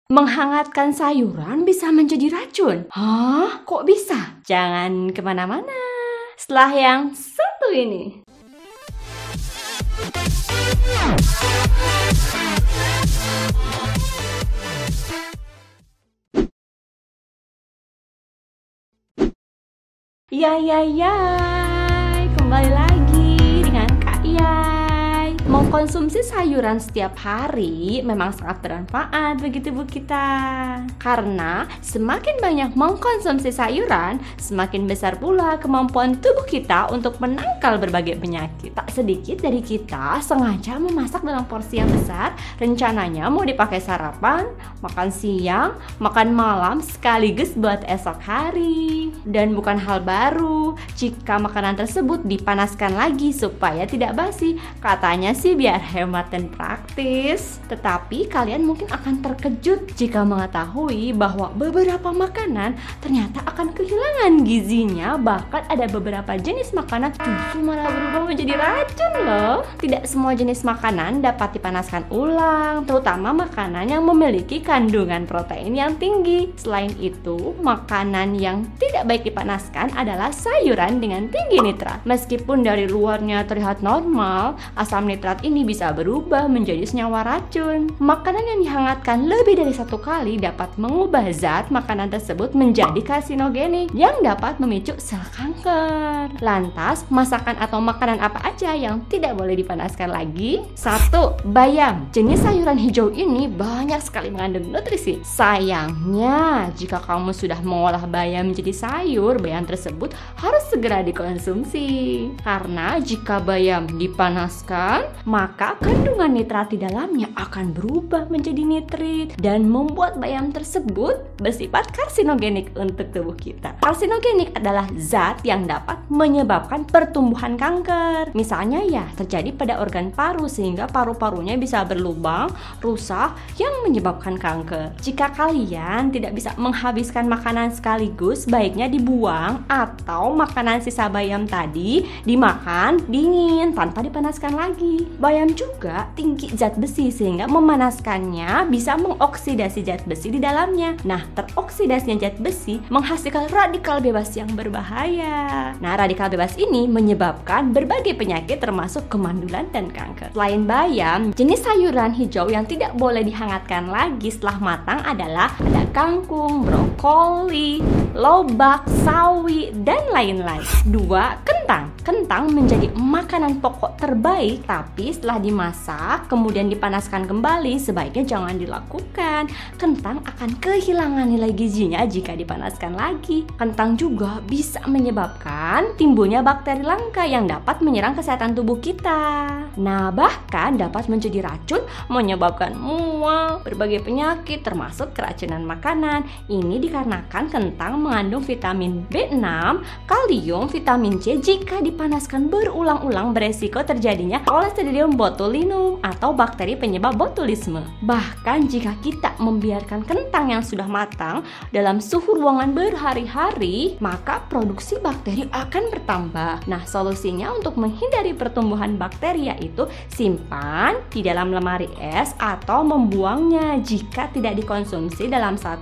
Menghangatkan sayuran bisa menjadi racun. Hah? Kok bisa? Jangan kemana-mana. Setelah yang satu ini. Yay, kembali lagi dengan Kak Yay. Mengkonsumsi sayuran setiap hari memang sangat bermanfaat bagi tubuh kita. Karena semakin banyak mengkonsumsi sayuran, semakin besar pula kemampuan tubuh kita untuk menangkal berbagai penyakit. Tak sedikit dari kita sengaja memasak dalam porsi yang besar, rencananya mau dipakai sarapan, makan siang, makan malam sekaligus buat esok hari. Dan bukan hal baru jika makanan tersebut dipanaskan lagi supaya tidak basi. Katanya sih biar hemat dan praktis. Tetapi kalian mungkin akan terkejut jika mengetahui bahwa beberapa makanan ternyata akan kehilangan gizinya. Bahkan ada beberapa jenis makanan justru malah berubah menjadi racun loh. Tidak semua jenis makanan dapat dipanaskan ulang, terutama makanan yang memiliki kandungan protein yang tinggi. Selain itu, makanan yang tidak baik dipanaskan adalah sayuran dengan tinggi nitrat. Meskipun dari luarnya terlihat normal, asam nitrat ini bisa berubah menjadi senyawa racun. Makanan yang dihangatkan lebih dari satu kali dapat mengubah zat makanan tersebut menjadi karsinogenik yang dapat memicu sel kanker. Lantas, masakan atau makanan apa aja yang tidak boleh dipanaskan lagi? 1. Bayam. Jenis sayuran hijau ini banyak sekali mengandung nutrisi. Sayangnya, jika kamu sudah mengolah bayam menjadi sayur, bayam tersebut harus segera dikonsumsi. Karena jika bayam dipanaskan, maka kandungan nitrat di dalamnya akan berubah menjadi nitrit dan membuat bayam tersebut bersifat karsinogenik untuk tubuh kita. Karsinogenik adalah zat yang dapat menyebabkan pertumbuhan kanker. Misalnya ya, terjadi pada organ paru sehingga paru-parunya bisa berlubang, rusak yang menyebabkan kanker. Jika kalian tidak bisa menghabiskan makanan sekaligus, baiknya dibuang atau makanan sisa bayam tadi dimakan dingin tanpa dipanaskan lagi. Bayam juga tinggi zat besi sehingga memanaskannya bisa mengoksidasi zat besi di dalamnya. Nah, teroksidasinya zat besi menghasilkan radikal bebas yang berbahaya. Nah, radikal bebas ini menyebabkan berbagai penyakit termasuk kemandulan dan kanker. Selain bayam, jenis sayuran hijau yang tidak boleh dihangatkan lagi setelah matang adalah ada kangkung, brokoli, lobak, sawi, dan lain-lain. 2. Kentang. Kentang menjadi makanan pokok terbaik, tapi setelah dimasak kemudian dipanaskan kembali sebaiknya jangan dilakukan. Kentang akan kehilangan nilai gizinya jika dipanaskan lagi. Kentang juga bisa menyebabkan timbulnya bakteri langka yang dapat menyerang kesehatan tubuh kita. Nah, bahkan dapat menjadi racun, menyebabkan mual, berbagai penyakit termasuk keracunan makanan. Ini dikarenakan kentang mengandung vitamin B6, kalium, vitamin C. Jika dipanaskan berulang-ulang beresiko terjadinya Clostridium botulinum atau bakteri penyebab botulisme. Bahkan jika kita membiarkan kentang yang sudah matang dalam suhu ruangan berhari-hari, maka produksi bakteri akan bertambah. Nah, solusinya untuk menghindari pertumbuhan bakteri yaitu simpan di dalam lemari es atau membuangnya jika tidak dikonsumsi dalam 1-2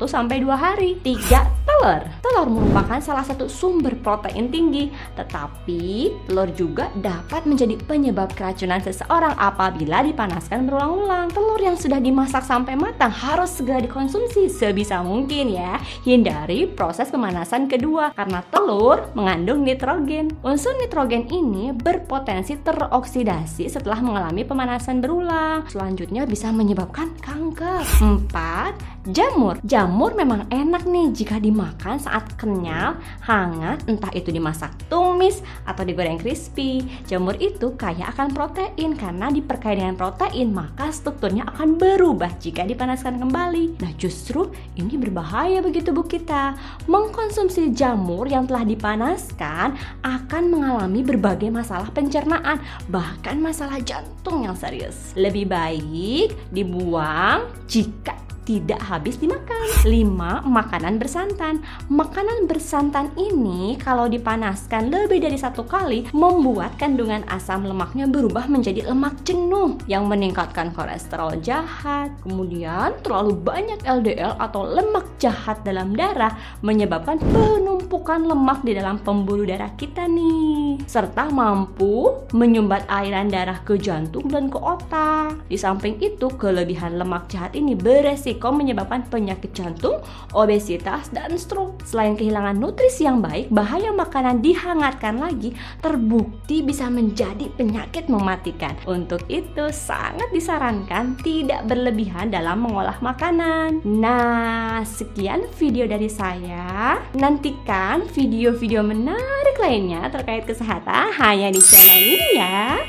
hari. 3. Telur. Telur merupakan salah satu sumber protein tinggi, tetapi telur juga dapat menjadi penyebab keracunan seseorang apabila dipanaskan berulang-ulang. Telur yang sudah dimasak sampai matang harus segera dikonsumsi sebisa mungkin ya. Hindari proses pemanasan kedua karena telur mengandung nitrogen. Unsur nitrogen ini berpotensi teroksidasi setelah mengalami pemanasan berulang. Selanjutnya bisa menyebabkan kanker. 4. Jamur. Jamur memang enak nih jika dimakan saat kenyal, hangat, entah itu dimasak tumis atau digoreng crispy. Jamur itu kaya akan protein, karena diperkaya dengan protein maka strukturnya akan berubah jika dipanaskan kembali. Nah, justru ini berbahaya bagi tubuh kita. Mengkonsumsi jamur yang telah dipanaskan akan mengalami berbagai masalah pencernaan, bahkan masalah jantung yang serius. Lebih baik dibuang jika tidak habis dimakan. 5. Makanan bersantan. Makanan bersantan ini kalau dipanaskan lebih dari 1 kali membuat kandungan asam lemaknya berubah menjadi lemak jenuh yang meningkatkan kolesterol jahat. Kemudian terlalu banyak LDL atau lemak jahat dalam darah menyebabkan penumpukan lemak di dalam pembuluh darah kita nih, serta mampu menyumbat aliran darah ke jantung dan ke otak. Di samping itu, kelebihan lemak jahat ini beresiko menyebabkan penyakit jantung, obesitas, dan stroke. Selain kehilangan nutrisi yang baik, bahaya makanan dihangatkan lagi terbukti bisa menjadi penyakit mematikan. Untuk itu, sangat disarankan tidak berlebihan dalam mengolah makanan. Nah, sekian video dari saya. Nantikan video-video menarik lainnya terkait kesehatan hanya di channel ini ya.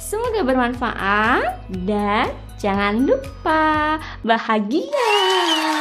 Semoga bermanfaat dan jangan lupa bahagia.